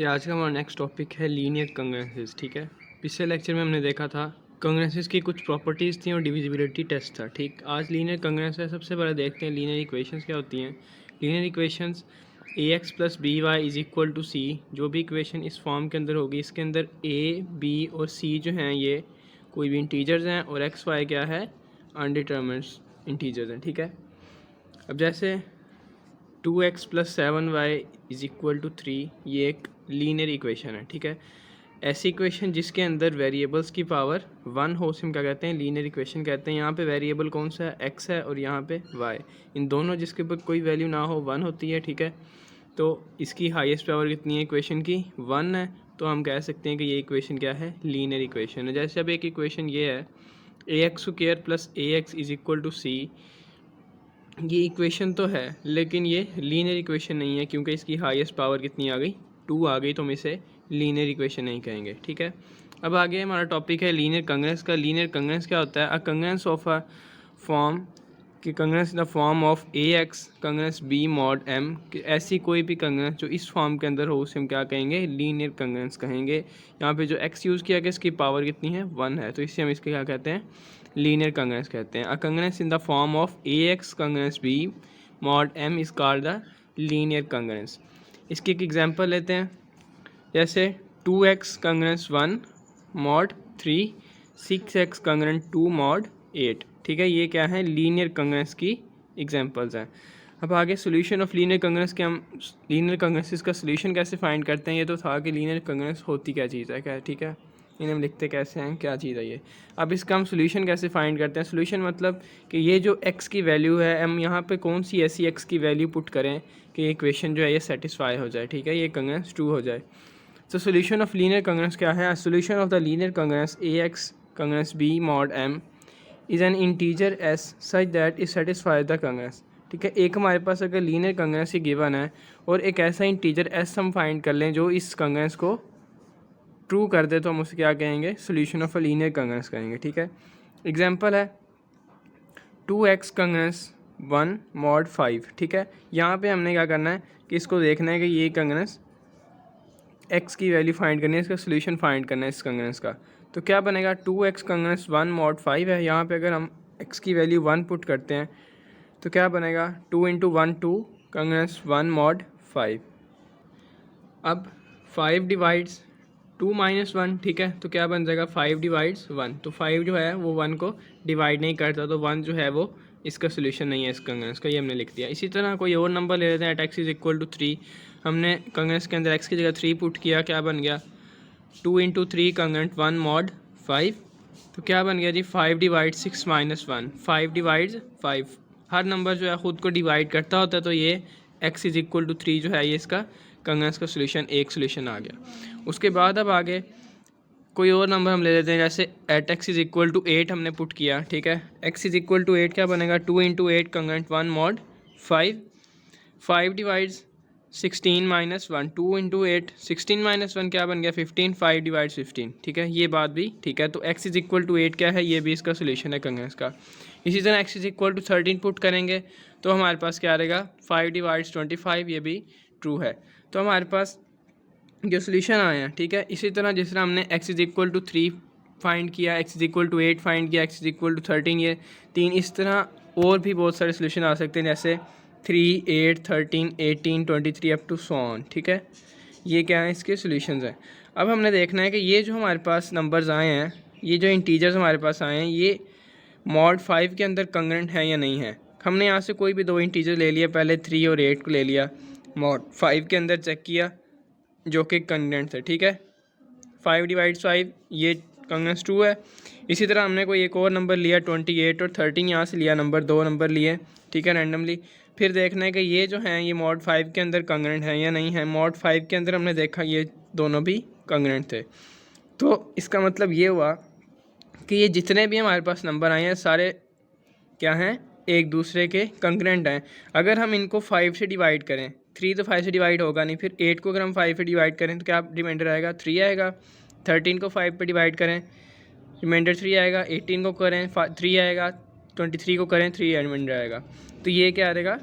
आज का हमारा नेक्स्ट टॉपिक है लीनियर कंग्रेंसेस। ठीक है, पिछले लेक्चर में हमने देखा था कंग्रेंसेस की कुछ प्रॉपर्टीज़ थी और डिविजिबिलिटी टेस्ट था। ठीक, आज लीनियर कंग्रेंस है। सबसे पहले देखते हैं लीनियर इक्वेशंस क्या होती हैं। Linear equations ax + by = c, जो भी इक्वेशन इस फॉर्म के अंदर होगी, इसके अंदर a, b और c जो हैं ये कोई भी इंटीजर्स हैं और x, y क्या है, अनडिटरमिन्ड इंटीजर्स हैं। ठीक है, अब जैसे 2x + 7y = 3, ये एक लीनियर इक्वेशन है। ठीक है, ऐसी इक्वेशन जिसके अंदर वेरिएबल्स की पावर 1 हो, उसे हम क्या कहते हैं, लीनियर इक्वेशन कहते हैं। यहाँ पे वेरिएबल कौन सा है, x है, और यहाँ पे y, इन दोनों जिसके ऊपर कोई वैल्यू ना हो 1 होती है। ठीक है, तो इसकी हाईएस्ट पावर कितनी है इक्वेशन की, 1 है, तो हम कह सकते हैं कि ये इक्वेशन क्या है, लीनियर इक्वेशन है। जैसे अब एक इक्वेशन ये है ax² + ax = c, ये इक्वेशन तो है लेकिन ये लीनियर इक्वेशन नहीं है क्योंकि इसकी हाईएस्ट पावर कितनी आ गई, 2 आ गई, तो हम इसे लीनियर इक्वेशन नहीं कहेंगे। ठीक है, अब आगे हमारा टॉपिक है लीनियर कंग्रेंस का। लीनियर कंग्रेंस क्या होता है, अ कंग्रेंस ऑफ अ फॉर्म कि congruence in the form of ax congruence b mod m, कि ऐसी कोई भी कंग्रेंस जो इस फॉर्म के अंदर हो उसे हम क्या कहेंगे, लीनियर कंग्रेंस कहेंगे। यहाँ पे जो x यूज़ किया गया इसकी पावर कितनी है, 1 है, तो इससे हम इसके क्या कहते हैं, लीनियर कंग्रेंस कहते हैं। A congruence in the form of ax congruence b mod m is called the linear congruence. इसकी एक एग्जांपल लेते हैं, जैसे 2x कंग्रेंस 1 mod 3, 6x कंग्रेंस 2 mod 8। ठीक है, ये क्या है, लीनियर कंग्रेंस की एग्जांपल्स हैं। अब आगे सोल्यूशन ऑफ लीनियर कंग्रेंस के, हम लीनियर कंग्रेंसेस का सोल्यूशन कैसे फाइंड करते हैं। ये तो था कि लीनियर कंग्रेंस होती क्या चीज़ है, क्या, ठीक है, इन्हें हम लिखते कैसे हैं, क्या चीज़ है ये। अब इसका हम सोल्यूशन कैसे फाइंड करते हैं। सोल्यूशन मतलब कि ये जो x की वैल्यू है, हम यहाँ पे कौन सी ऐसी x की वैल्यू पुट करें कि ये इक्वेशन जो है ये सेटिस्फाई हो जाए। ठीक है, ये कंग्रेंस ट्रू हो जाए। तो सोल्यूशन ऑफ लीनियर कंग्रेंस क्या है, solution of the linear congruence ax congruence b mod m is an integer s such that is satisfy the congruence. ठीक है, एक हमारे पास अगर लीनियर कंग्रेंस ही गिवन है और एक ऐसा इंटीजर s हम फाइंड कर लें जो इस कंग्रेंस को ट्रू कर दे, तो हम उसे क्या कहेंगे, सोल्यूशन ऑफ अ लीनियर कंग्रेंस कहेंगे। ठीक है, एग्जांपल है 2x कंग्रेंस 1 mod 5। ठीक है, यहाँ पे हमने क्या करना है कि इसको देखना है कि ये कंग्रेंस x की वैल्यू फाइंड करनी है, इसका सोल्यूशन फाइंड करना है इस कंग्रेंस का। तो क्या बनेगा, 2x कंग्रेंस 1 mod 5 है, यहाँ पे अगर हम x की वैल्यू 1 पुट करते हैं तो क्या बनेगा, 2 × 1 2 कंग्रेंस 1 mod 5। अब 5 डिवाइड्स 2 - 1, ठीक है, तो क्या बन जाएगा, 5 डिवाइड्स 1, तो 5 जो है वो 1 को डिवाइड नहीं करता, तो 1 जो है वो इसका सोल्यूशन नहीं है इस कंग्रेंस का, ये हमने लिख दिया। इसी तरह कोई और नंबर ले लेते हैं, x = 3, हमने कंग्रेंस के अंदर x की जगह 3 पुट किया, क्या बन गया, 2 × 3 कंग्रेंट 1 mod 5, तो क्या बन गया जी, 5 डिवाइड्स 6 - 1, 5 डिवाइड्स 5, हर नंबर जो है ख़ुद को डिवाइड करता होता है, तो ये x = 3 जो है ये इसका कंग्रेंस का सोल्यूशन, एक सोल्यूशन आ गया। उसके बाद अब आगे कोई और नंबर हम ले लेते हैं, जैसे x = 8 हमने पुट किया। ठीक है, x = 8 क्या बनेगा, 2 × 8 कंग्रेंट 1 mod 5, 5 डिवाइड्स 16 - 1, 2 × 8 16 - 1 क्या बन गया, 15, 5 डिवाइड्स 15। ठीक है, ये बात भी ठीक है, तो x = 8 क्या है, ये भी इसका सोल्यूशन है कंग्रेंस का। इसी तरह x = 13 पुट करेंगे तो हमारे पास क्या रहेगा, 5 डिवाइड्स 25, ये भी ट्रू है। तो हमारे पास जो सोल्यूशन आए हैं, ठीक है, इसी तरह जिस तरह हमने x = 3 फाइंड किया, x = 8 फाइंड किया, x = 13, ये 3, इस तरह और भी बहुत सारे सोल्यूशन आ सकते हैं, जैसे 3, 8, 13, 18, 23 अप टू सो ऑन। ठीक है, ये क्या है, इसके सोल्यूशंस हैं। अब हमने देखना है कि ये जो हमारे पास नंबर्स आए हैं, ये जो इंटीजर्स हमारे पास आए हैं, ये mod 5 के अंदर कंग्रेंट है या नहीं है। हमने यहाँ से कोई भी दो इंटीजर ले लिया, पहले 3 और 8 को ले लिया, mod 5 के अंदर चेक किया जो कि कंग्रेंट है। ठीक है, 5 डिवाइड्स 5, ये कंग्रेंस ट्रू है। इसी तरह हमने कोई एक और नंबर लिया, 28 और 13, यहाँ से लिया नंबर, दो नंबर लिए, ठीक है, रैंडमली। फिर देखना है कि ये जो हैं ये mod 5 के अंदर कंग्रेंट है या नहीं है। mod 5 के अंदर हमने देखा ये दोनों भी कंग्रेंट थे, तो इसका मतलब ये हुआ कि ये जितने भी हमारे पास नंबर आए हैं सारे क्या हैं, एक दूसरे के कंग्रेंट हैं। अगर हम इनको 5 से डिवाइड करें, 3 तो 5 से डिवाइड होगा नहीं, फिर 8 को अगर हम 5 से डिवाइड करें तो क्या रिमाइंडर आएगा, 3 आएगा। 13 को 5 पे डिवाइड करें, रिमाइंडर 3 आएगा। 18 को करें 3 आएगा। 23 को करें 3 रिमाइंडर आएगा, तो ये क्या आएगा,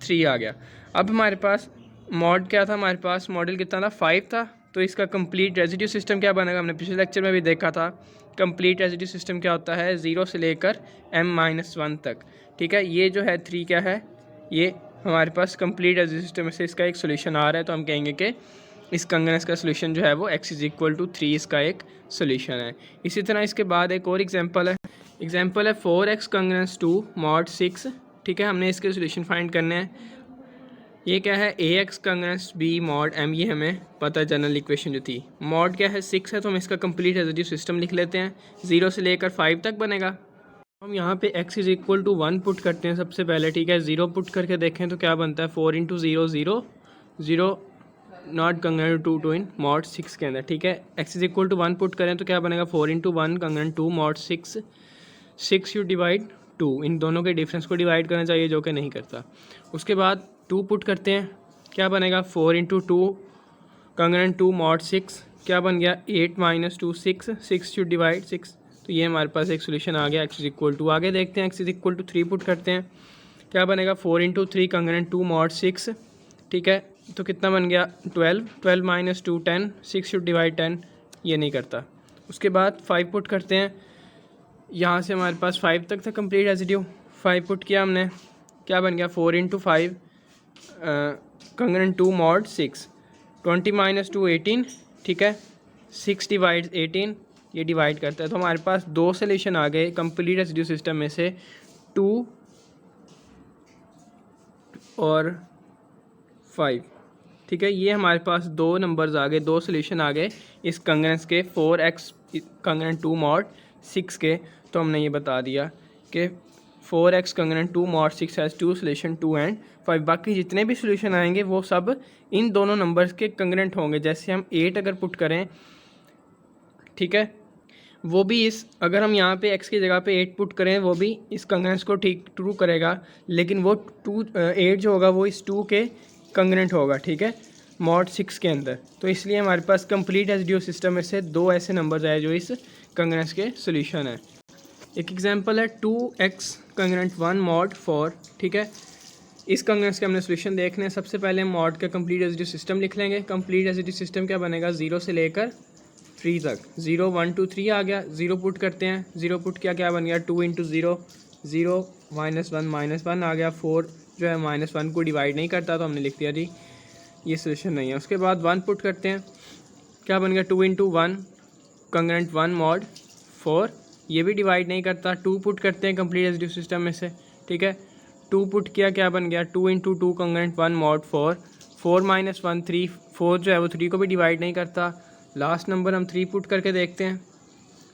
3 आ गया। अब हमारे पास मॉड क्या था हमारे पास, मॉडल कितना था 5 था। तो इसका कंप्लीट रेजिड्यू सिस्टम क्या बनेगा, हमने पिछले लेक्चर में भी देखा था। कंप्लीट रेजिड्यू सिस्टम क्या होता है, 0 से लेकर m-1 तक, ठीक है। ये जो है 3 क्या है, ये हमारे पास कंप्लीट रेजिड्यू सिस्टम में से इसका एक सोल्यूशन आ रहा है। तो हम कहेंगे कि इस कंगनेस का सोल्यूशन जो है वो x = 3 इसका एक सोल्यूशन है। इसी तरह इसके बाद एक और एग्जांपल है 4x कंगनेस 2 mod 6, ठीक है। हमने इसके सोल्यूशन फाइंड करने हैं। ये क्या है, ax कंगनेस b mod m, ये हमें पता है जनरल इक्वेशन जो थी। मॉड क्या है 6 है, तो हम इसका कंप्लीट रेजिड्यू सिस्टम लिख लेते हैं। 0 से लेकर 5 तक बनेगा। हम यहाँ पे x = 1 पुट करते हैं सबसे पहले, ठीक है। 0 पुट करके देखें तो क्या बनता है, 4 × 0 0 0 नॉट कंगरेंट टू 2 इन mod 6 के अंदर, ठीक है। x = 1 पुट करें तो क्या बनेगा, 4 × 1 कंगरेंट 2 mod 6 6 यू डिवाइड 2, इन दोनों के डिफरेंस को डिवाइड करना चाहिए जो कि नहीं करता। उसके बाद 2 पुट करते हैं, क्या बनेगा, 4 × 2 कंगरेंट 2 mod 6, क्या बन गया 8 - 2 6 6 यू डिवाइड 6। तो ये हमारे पास एक सोल्यूशन आ गया। x = आगे देखते हैं, x = 3 पुट करते हैं, क्या बनेगा 4 × 3 कंगरेंट 2 mod 6, ठीक है। तो कितना बन गया 12 12 - 2 10 6 यू डिवाइड 10, ये नहीं करता। उसके बाद 5 पुट करते हैं, यहाँ से हमारे पास 5 तक था कंप्लीट रेजिड्यू। 5 पुट किया हमने, क्या बन गया 4 × 5 कंगरेंट 2 mod 6 20 - 2 18, ठीक है। 6 डिवाइड 18, ये डिवाइड करता है। तो हमारे पास 2 सोल्यूशन आ गए कंप्लीट रेजिड्यू सिस्टम में से, 2 और 5, ठीक है। ये हमारे पास 2 नंबर्स आ गए, 2 सोल्यूशन आ गए इस कंगरेंस के 4x कंगरेंट 2 mod 6 के। तो हमने ये बता दिया कि 4x कंगरेंट 2 mod 6 has 2 solution 2 and 5। बाकी जितने भी सोल्यूशन आएंगे वो सब इन दोनों नंबर्स के कंगरेंट होंगे। जैसे हम 8 अगर पुट करें, ठीक है, वो भी इस, अगर हम यहाँ पे x की जगह पे 8 पुट करें वो भी इस कंगरेंस को ठीक ट्रू करेगा, लेकिन वो 8 जो होगा वो इस 2 के कंगरेंट होगा, ठीक है, mod 6 के अंदर। तो इसलिए हमारे पास कंप्लीट रेजिड्यू सिस्टम में से 2 ऐसे नंबर्स आए जो इस कंगरेंस के सोल्यूशन है। एक एग्जांपल है 2x कंगरेंट 1 mod 4, ठीक है। इस कंगरेंस के हमने सोल्यूशन देखने हैं। सबसे पहले मॉड का कंप्लीट रेजिड्यू सिस्टम लिख लेंगे। कंप्लीट रेजिड्यू सिस्टम क्या बनेगा, 0 से लेकर 3 तक, 0 1 2 3 आ गया। 0 पुट करते हैं, 0 पुट किया, क्या बन गया 2 × 0 0 -1 -1 आ गया। 4 जो है -1 को डिवाइड नहीं करता, तो हमने लिख दिया जी ये सोल्यूशन नहीं है। उसके बाद 1 पुट करते हैं, क्या बन गया 2 × 1 कंगरेंट 1 mod 4, ये भी डिवाइड नहीं करता। 2 पुट करते हैं कंप्लीट रेजिड्यू सिस्टम में से, ठीक है। 2 पुट किया, क्या बन गया 2 × 2 कंगरेंट 1 mod 4 4 -1 3, 4 जो है वो 3 को भी डिवाइड नहीं करता। लास्ट नंबर हम 3 पुट करके देखते हैं,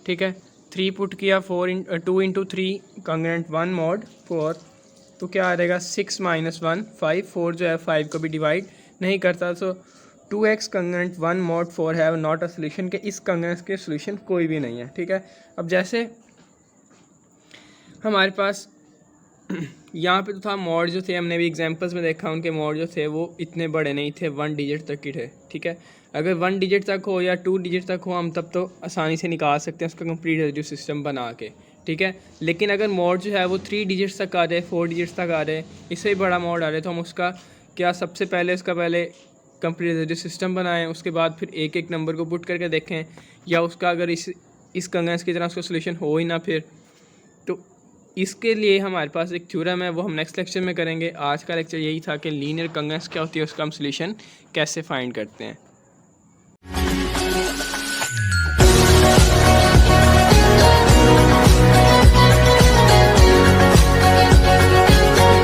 ठीक है। 3 पुट किया, 2 × 3 कंगरेंट 1 mod 4, तो क्या आ जाएगा 6 - 1 5, 4 जो है 5 को भी डिवाइड नहीं करता। सो 2x कंगरेंट 1 mod 4 है नॉट अ सोल्यूशन, के इस कंगरेंस के सोल्यूशन कोई भी नहीं है, ठीक है। अब जैसे हमारे पास यहाँ पे तो था मॉड जो थे, हमने भी एग्जांपल्स में देखा उनके मॉड जो थे वो इतने बड़े नहीं थे, 1 डिजिट तक के थे, ठीक है। अगर 1 डिजिट तक हो या 2 डिजिट तक हो हम तब तो आसानी से निकाल सकते हैं उसका कंप्लीट रेजिड्यू सिस्टम बना के, ठीक है। लेकिन अगर मॉड जो है वो 3 डिजिट्स तक आ जाए, 4 डिजिट्स तक आ जाए, इससे भी बड़ा मॉड आ जाए, तो हम उसका क्या सबसे पहले उसका पहले कंप्लीट रेजिड्यू सिस्टम बनाएं, उसके बाद फिर एक एक नंबर को पुट करके देखें, या उसका अगर इस कंगरेंस की तरह उसका सोल्यूशन हो ही ना फिर, तो इसके लिए हमारे पास एक थ्योरम है, वो हम नेक्स्ट लेक्चर में करेंगे। आज का लेक्चर यही था कि लीनियर कंगरेंस क्या होती है, उसका हम सोल्यूशन कैसे फाइंड करते हैं।